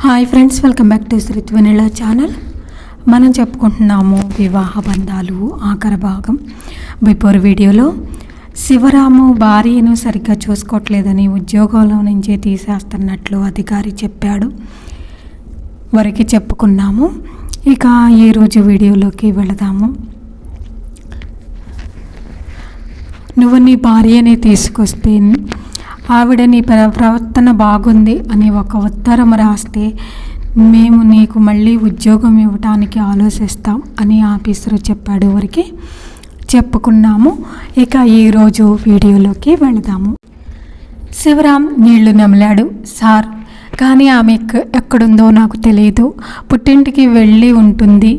Hi friends, welcome back to Sri Vennela channel. మనం చెప్పుకుంటున్నాము వివాహ బంధాలు ఆఖరి భాగం. బిఫోర్ వీడియోలో శివరాము భార్యను సరిగ్గా చూసుకోవట్లేదని ఉద్యోగంలో నుంచి తీసేస్తున్నట్లు అధికారి చెప్పాడు. వరకు చెప్పుకున్నాము. ఇక ఈరోజు వీడియోలోకి వెళదాము. నువ్వు నీ భార్యని తీసుకొస్తే ఆవిడ నీ ప్రవర్తన బాగుంది అని ఒక ఉత్తరం రాస్తే మేము నీకు మళ్ళీ ఉద్యోగం ఇవ్వటానికి ఆలోచిస్తాం అని ఆఫీసరు చెప్పాడు. వరకు చెప్పుకున్నాము. ఇక ఈరోజు వీడియోలోకి వెళదాము. శివరాం నీళ్లు నమిలాడు. సార్, కానీ ఆమె ఎక్కడుందో నాకు తెలియదు. పుట్టింటికి వెళ్ళి ఉంటుంది.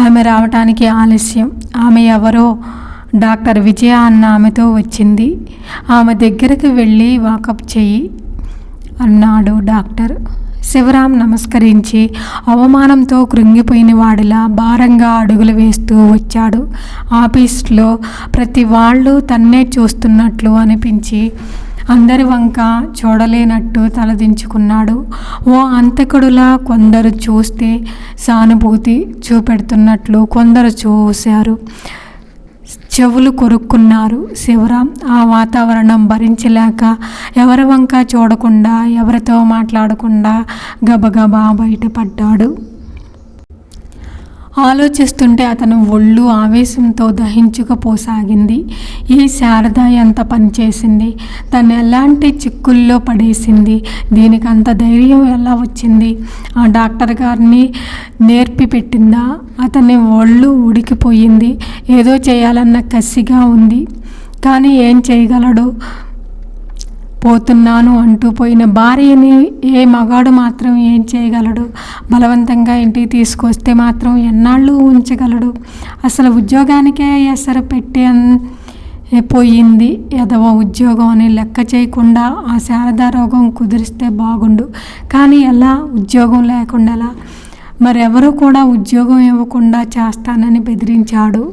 ఆమె రావటానికి ఆలస్యం. ఆమె ఎవరో డాక్టర్ విజయ అన్న ఆమెతో వచ్చింది. ఆమె దగ్గరికి వెళ్ళి వాకప్ చెయ్యి అన్నాడు డాక్టర్. శివరాం నమస్కరించి అవమానంతో కృంగిపోయిన వాడిలా భారంగా అడుగులు వేస్తూ వచ్చాడు. ఆఫీస్లో ప్రతి వాళ్ళు తన్నే చూస్తున్నట్లు అనిపించి అందరి వంక చూడలేనట్టు తలదించుకున్నాడు. ఓ అంతకుడులా కొందరు చూస్తే సానుభూతి చూపెడుతున్నట్లు కొందరు చూశారు. చెవులు కొరుక్కున్నారు. శివరాం ఆ వాతావరణం భరించలేక ఎవరి వంక చూడకుండా ఎవరితో మాట్లాడకుండా గబగబా బయటపడ్డాడు. ఆలోచిస్తుంటే అతను ఒళ్ళు ఆవేశంతో దహించుకుపోసాగింది. ఈ శారద ఎంత పనిచేసింది, తను ఎలాంటి చిక్కుల్లో పడేసింది, దీనికి అంత ధైర్యం ఎలా వచ్చింది? ఆ డాక్టర్ గారిని నేర్పి పెట్టిందా? అతని ఒళ్ళు ఉడికిపోయింది. ఏదో చేయాలన్న కసిగా ఉంది, కానీ ఏం చేయగలడు? పోతున్నాను అంటూ పోయిన భార్యని ఏ మగాడు మాత్రం ఏం చేయగలడు? బలవంతంగా ఇంటికి తీసుకొస్తే మాత్రం ఎన్నాళ్ళు ఉంచగలడు? అసలు ఉద్యోగానికే ఎసరు పెట్టి పోయింది. ఎదవ ఉద్యోగం అని లెక్క చేయకుండా ఆ శారదా రోగం కుదిరిస్తే బాగుండు. కానీ ఎలా? ఉద్యోగం లేకుండా ఎలా? మరెవరు కూడా ఉద్యోగం ఇవ్వకుండా చేస్తానని బెదిరించాడు.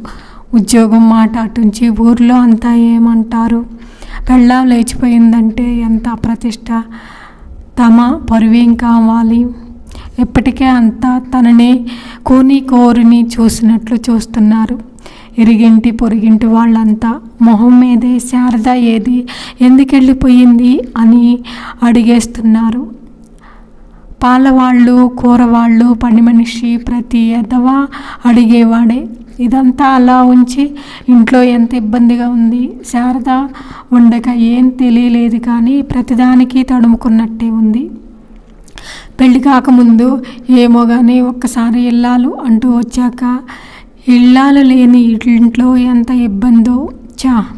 ఉద్యోగం మాట అటుంచి ఊర్లో అంతా ఏమంటారు? పెళ్ళాం లేచిపోయిందంటే ఎంత ప్రతిష్ట, తమ పరువేం కావాలి? ఇప్పటికే అంతా తననే కోరిని చూసినట్లు చూస్తున్నారు. ఇరిగింటి పొరిగింటి వాళ్ళంతా మొహం మీదే శారద ఏది, ఎందుకెళ్ళిపోయింది అని అడిగేస్తున్నారు. పాలవాళ్ళు, కూరవాళ్ళు, పని మనిషి ప్రతి ఎదవా అడిగేవాడే. ఇదంతా అలా ఉంచి ఇంట్లో ఎంత ఇబ్బందిగా ఉంది. శారద ఉండక ఏం తెలియలేదు, కానీ ప్రతిదానికి తడుముకున్నట్టే ఉంది. పెళ్ళి కాకముందు ఏమో కానీ ఒక్కసారి ఇల్లాలు అంటూ వచ్చాక ఇల్లాలు లేని ఇంట్లో ఎంత ఇబ్బందో.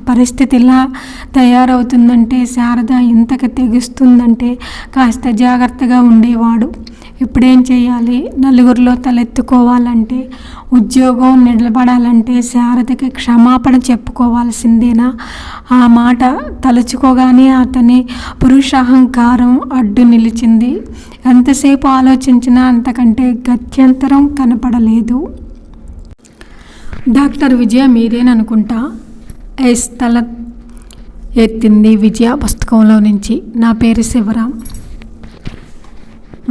పరిస్థితి ఇలా తయారవుతుందంటే, శారద ఇంతకు తెగిస్తుందంటే కాస్త జాగ్రత్తగా ఉండేవాడు. ఇప్పుడేం చేయాలి? నలుగురిలో తలెత్తుకోవాలంటే, ఉద్యోగం నిలబడాలంటే శారదకి క్షమాపణ చెప్పుకోవాల్సిందేనా? ఆ మాట తలుచుకోగానే అతని పురుషాహంకారం అడ్డు నిలిచింది. ఎంతసేపు ఆలోచించినా అంతకంటే గత్యంతరం కనపడలేదు. డాక్టర్ విజయ మీరేననుకుంటా. తల ఎత్తింది విజయ పుస్తకంలో నుంచి. నా పేరు శివరాం.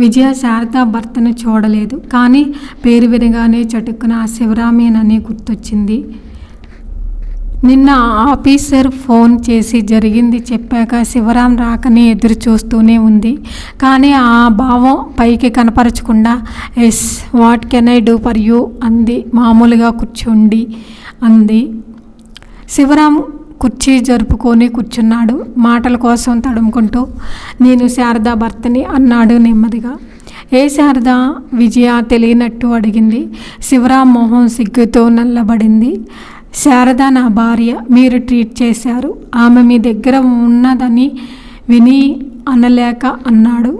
విజయ శారద భర్తను చూడలేదు, కానీ పేరు వినగానే చటుక్కున ఆ శివరామేనని గుర్తొచ్చింది. నిన్న ఆఫీసర్ ఫోన్ చేసి జరిగింది చెప్పాక శివరాం రాకని ఎదురు చూస్తూనే ఉంది. కానీ ఆ భావం పైకి కనపరచకుండా yes what can I do for you అంది. మామూలుగా కూర్చోండి అంది. శివరాం కుర్చీ జరుపుకొని కూర్చున్నాడు. మాటల కోసం తడుముకుంటూ నేను శారద భర్తని అన్నాడు నెమ్మదిగా. ఏ శారద? విజయ తెలియనట్టు అడిగింది. శివరాం మొహం సిగ్గుతో నల్లబడింది. శారద నా భార్య. మీరు ట్రీట్ చేశారు. ఆమె మీ దగ్గర ఉన్నదని విని అనలేక అన్నాడు.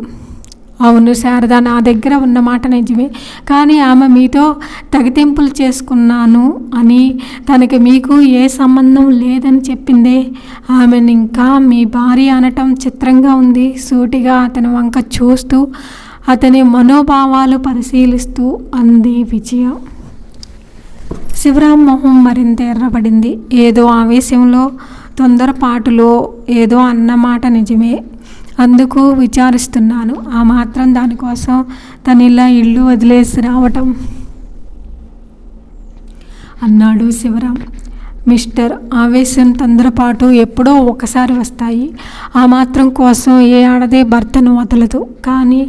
అవును శారద, నా దగ్గర ఉన్న మాట నిజమే, కానీ ఆమె మీతో తెగతింపులు చేసుకున్నాను అని, తనకి మీకు ఏ సంబంధం లేదని చెప్పిందే. ఆమెను ఇంకా మీ భార్య అనటం చిత్రంగా ఉంది. సూటిగా అతని వంక చూస్తూ అతని మనోభావాలు పరిశీలిస్తూ అంది విజయ. శివరాం మొహం మరింత ఎర్రబడింది. ఏదో ఆవేశంలో తొందరపాటులో ఏదో అన్నమాట నిజమే. అందుకు విచారిస్తున్నాను. ఆ మాత్రం దానికోసం తను ఇలా ఇల్లు వదిలేసి రావటం అన్నాడు శివరాం. మిస్టర్, ఆవేశం, తొందరపాటు ఎప్పుడో ఒకసారి వస్తాయి. ఆ మాత్రం కోసం ఏ ఆడదే భర్తను వదలదు. కానీ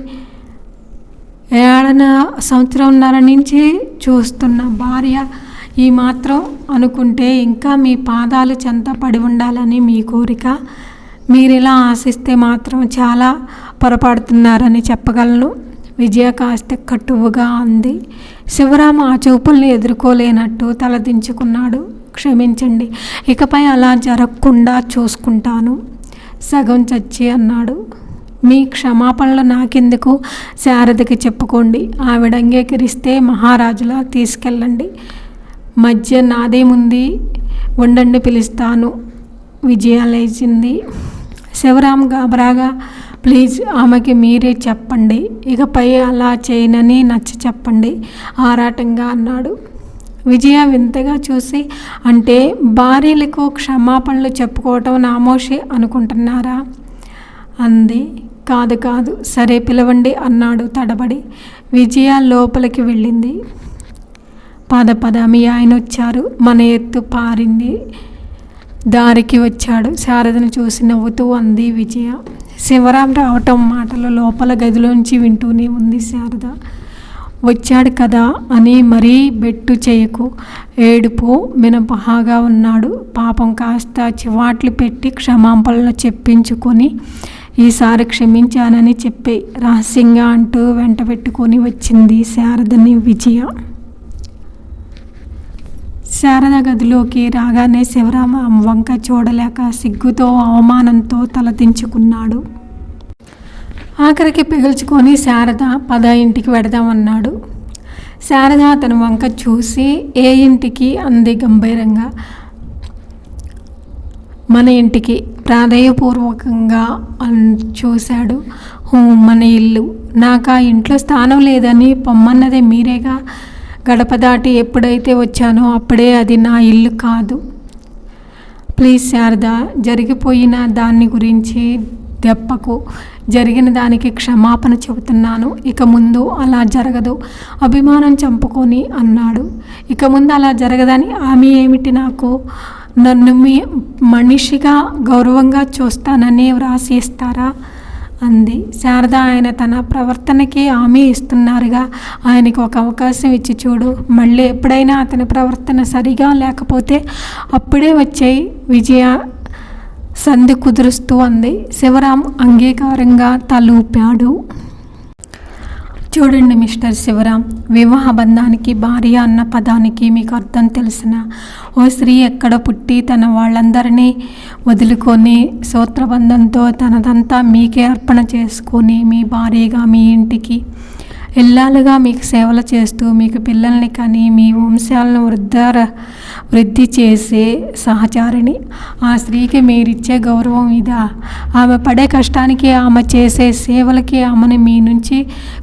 సంవత్సరంన్నర నుంచి చూస్తున్న భార్య ఈ మాత్రం అనుకుంటే ఇంకా మీ పాదాలు చెంత పడి ఉండాలని మీ కోరిక. మీరిలా ఆశిస్తే మాత్రం చాలా పొరపడుతున్నారని చెప్పగలను. విజయ కాస్త కటువుగా అంది. శివరాం ఆ చూపుల్ని ఎదుర్కోలేనట్టు తలదించుకున్నాడు. క్షమించండి, ఇకపై అలా జరగకుండా చూసుకుంటాను సగం చచ్చి అన్నాడు. మీ క్షమాపణలు నాకెందుకు, శారదకి చెప్పుకోండి. ఆవిడ అంగీకరిస్తే మహారాజులా తీసుకెళ్ళండి. మధ్య నాదేముంది, ఉండండి పిలుస్తాను. విజయ లేచింది. శివరాం గాబరాగా, ప్లీజ్ ఆమెకి మీరే చెప్పండి, ఇకపై అలా చేయనని నచ్చ చెప్పండి ఆరాటంగా అన్నాడు. విజయ వింతగా చూసి, అంటే భార్యలకు క్షమాపణలు చెప్పుకోవటం నామోషి అనుకుంటున్నారా అంది. కాదు కాదు, సరే పిలవండి అన్నాడు తడబడి. విజయ లోపలికి వెళ్ళింది. పద మీ ఆయన వచ్చారు. మన ఎత్తు పారింది. దారికి వచ్చాడు. శారదను చూసి నవ్వుతూ అంది విజయ. శివరాం రావటం మాటలు లోపల గదిలోంచి వింటూనే ఉంది శారద. వచ్చాడు కదా అని మరీ బెట్టు చేయకు. ఏడుపు మినపహాగా ఉన్నాడు. పాపం కాస్త చివాట్లు పెట్టి క్షమాపణలు చెప్పించుకొని ఈసారి క్షమించానని చెప్పే రహస్యంగా అంటూ వెంట పెట్టుకొని వచ్చింది శారదని విజయ. శారద గదిలోకి రాగానే శివరామ వంక చూడలేక సిగ్గుతో అవమానంతో తలదించుకున్నాడు. ఆఖరికి పిగుల్చుకొని శారద పద ఇంటికి వెడదామన్నాడు. శారద అతని వంక చూసి ఏ ఇంటికి అంది గంభీరంగా. మన ఇంటికి ప్రాధేయపూర్వకంగా చూశాడు. మన ఇల్లు. నాకు ఆ ఇంట్లో స్థానం లేదని పొమ్మన్నదే మీరేగా. గడప దాటి ఎప్పుడైతే వచ్చానో అప్పుడే అది నా ఇల్లు కాదు. ప్లీజ్ శారద, జరిగిపోయిన దాన్ని గురించి దెప్పకు. జరిగిన దానికి క్షమాపణ చెబుతున్నాను. ఇక ముందు అలా జరగదు. అభిమానం చంపుకొని అన్నాడు. ఇక ముందు అలా జరగదని హామీ ఏమిటి నాకు? నన్ను మీ మనిషిగా గౌరవంగా చూస్తానని వ్రాసి ఇస్తారా అంది శారద. ఆయన తన ప్రవర్తనకి హామీ ఇస్తున్నారుగా, ఆయనకు ఒక అవకాశం ఇచ్చి చూడు. మళ్ళీ ఎప్పుడైనా అతని ప్రవర్తన సరిగా లేకపోతే అప్పుడే వచ్చేయి. విజయ సంధి కుదురుస్తూ అంది. శివరాం అంగీకారంగా తలూపాడు. చూడండి మిస్టర్ శివరాం, వివాహ బంధానికి భార్య అన్న పదానికి మీకు అర్థం తెలిసిన ఓ స్త్రీ ఎక్కడ పుట్టి తన వాళ్ళందరినీ వదులుకొని సూత్రబంధంతో తనదంతా మీకే అర్పణ చేసుకొని మీ భార్యగా మీ ఇంటికి ఇల్లాలుగా మీకు సేవలు చేస్తూ మీకు పిల్లల్ని కని మీ వంశాలను వృద్ధి చేసే సహచారిణి ఆ స్త్రీకి మీరిచ్చే గౌరవం ఇదా? ఆమె పడే కష్టానికి, ఆమె చేసే సేవలకి ఆమెను మీ నుంచి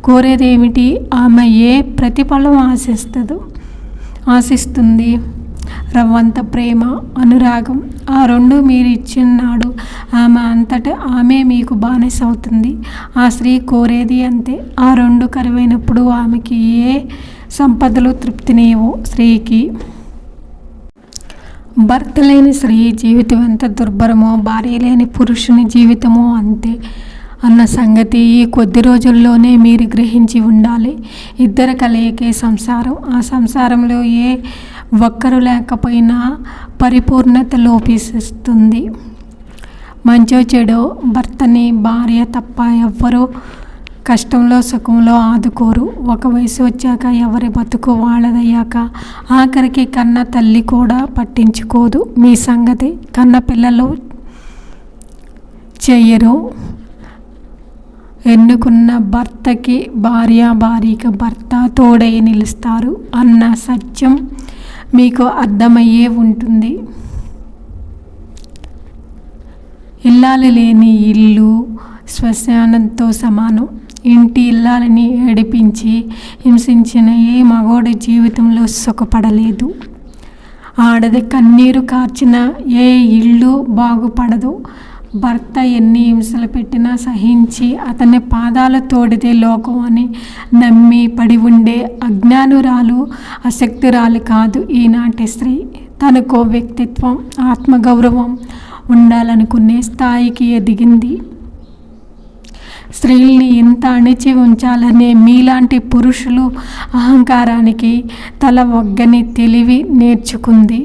కోరేదేమిటి? ఆమె ఏ ప్రతిఫలం ఆశిస్తుంది? రవ్వంత ప్రేమ, అనురాగం. ఆ రెండు మీరు ఇచ్చినాడు. ఆమె అంతటా ఆమె మీకు బానిస అవుతుంది. ఆ స్త్రీ కోరేది అంతే. ఆ రెండు కరువైనప్పుడు ఆమెకి ఏ సంపదలు తృప్తినివ్వవు. స్త్రీకి భర్త లేని స్త్రీ జీవితం ఎంత దుర్భరమో, భార్య లేని పురుషుని జీవితమో అంతే అన్న సంగతి ఈ కొద్ది రోజుల్లోనే మీరు గ్రహించి ఉండాలి. ఇద్దరు కలయికే సంసారం. ఆ సంసారంలో ఏ ఒక్కరు లేకపోయినా పరిపూర్ణత లోపిస్తుంది. మంచో చెడో భర్తని భార్య తప్ప ఎవ్వరూ కష్టంలో సుఖంలో ఆదుకోరు. ఒక వయసు వచ్చాక ఎవరి బతుకు వాళ్ళదయ్యాక ఆఖరికి కన్న తల్లి కూడా పట్టించుకోదు మీ సంగతి. కన్న పిల్లలు చెయ్యరు. ఎన్నుకున్న భర్తకి భార్య, భార్యకి భర్త తోడై నిలుస్తారు అన్న సత్యం మీకు అర్థమయ్యే ఉంటుంది. ఇల్లాలు లేని ఇల్లు శ్మశానంతో సమానం. ఇంటి ఇల్లాలని ఏడిపించి హింసించిన ఏ మగోడి జీవితంలో సుఖపడలేదు. ఆడది కన్నీరు కార్చిన ఏ ఇల్లు బాగుపడదు. భర్త ఎన్ని హింసలు పెట్టినా సహించి అతని పాదాల తోడితే లోకం అని నమ్మి పడి ఉండే అజ్ఞానురాలు, అశక్తురాలు కాదు ఈనాటి స్త్రీ. తనకో వ్యక్తిత్వం, ఆత్మగౌరవం ఉండాలనుకునే స్థాయికి ఎదిగింది. స్త్రీల్ని ఇంత అణిచి ఉంచాలనే మీలాంటి పురుషులు అహంకారానికి తల ఒగ్గని తెలివి నేర్చుకుంది.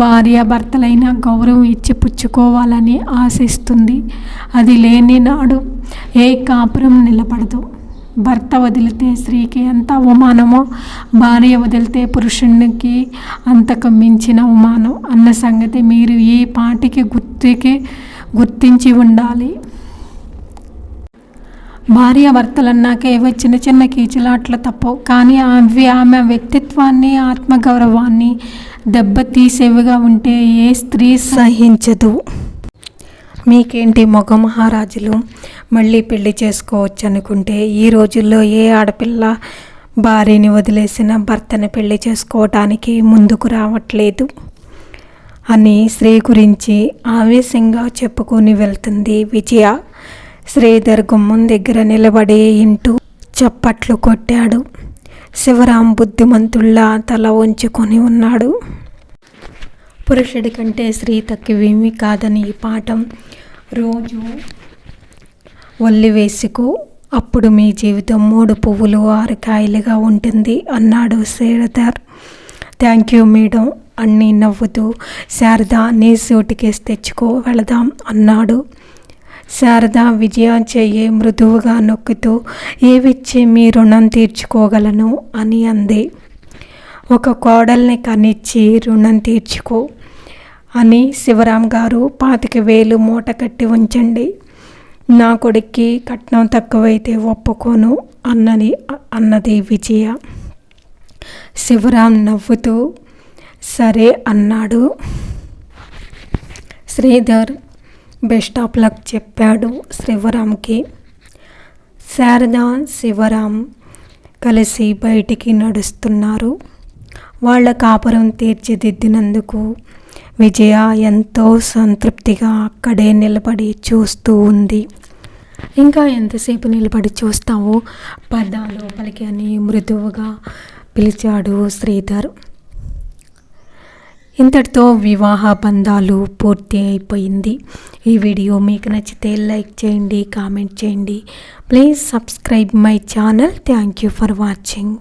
భార్యాభర్తలైన గౌరవం ఇచ్చి పుచ్చుకోవాలని ఆశిస్తుంది. అది లేని నాడు ఏ కాపురం నిలబడదు. భర్త వదిలితే స్త్రీకి ఎంత అవమానమో, భార్య వదిలితే పురుషునికి అంతకు మించిన అవమానం అన్న సంగతి మీరు ఈ పాటికి గుర్తించి ఉండాలి. భార్యాభర్తలన్నాకే చిన్న చిన్న కీచులాట్లు తప్పవు, కానీ అవి ఆమె వ్యక్తిత్వాన్ని, ఆత్మగౌరవాన్ని దెబ్బతీసేవిగా ఉంటే ఏ స్త్రీ సహించదు. మీకేంటి మొగ మహారాజులు, మళ్ళీ పెళ్లి చేసుకోవచ్చు అనుకుంటే ఈ రోజుల్లో ఏ ఆడపిల్ల భార్యని వదిలేసిన భర్తని పెళ్లి చేసుకోవటానికి ముందుకు రావట్లేదు అని స్త్రీ గురించి ఆవేశంగా చెప్పుకొని వెళ్తుంది విజయ. శ్రీధర్ గుమ్మం దగ్గర నిలబడి ఇంటూ చప్పట్లు కొట్టాడు. శివరాం బుద్ధిమంతుల్లా తల వంచుకొని ఉన్నాడు. పురుషుడి కంటే స్త్రీ తక్కువేమీ కాదని ఈ పాఠం రోజు ఒల్లి వేసుకో, అప్పుడు మీ జీవితం 3 పువ్వులు 6 కాయలుగా ఉంటుంది అన్నాడు శ్రీధర్. థ్యాంక్ యూ మేడం అన్నీ నవ్వుతూ. శారద నీ సూట్ కేసు తెచ్చుకో, వెళదాం అన్నాడు. శారద విజయ చెయ్యి మృదువుగా నొక్కుతూ ఏవిచ్చి మీ రుణం తీర్చుకోగలను అని అంది. ఒక కోడల్ని కనిచ్చి రుణం తీర్చుకో అని శివరాం గారు 25,000 మూట కట్టి ఉంచండి. నా కొడుక్కి కట్నం తక్కువైతే ఒప్పుకోను అన్నది విజయ. శివరాం నవ్వుతూ సరే అన్నాడు. శ్రీధర్ బెస్ట్ ఆఫ్ లక్ చెప్పాడు శివరాంకి. శారద, శివరాం కలిసి బయటికి నడుస్తున్నారు. వాళ్ళ కాపురం తీర్చిదిద్దినందుకు విజయ ఎంతో సంతృప్తిగా అక్కడే నిలబడి చూస్తూ ఉంది. ఇంకా ఎంతసేపు నిలబడి చూస్తావు, పద లోపలికి అని మృదువుగా పిలిచాడు శ్రీధర్. ఇంతటితో వివాహ బంధాలు పూర్తి అయిపోయింది. ఈ వీడియో మీకు నచ్చితే లైక్ చేయండి, కామెంట్ చేయండి. Please subscribe my channel. Thank you for watching.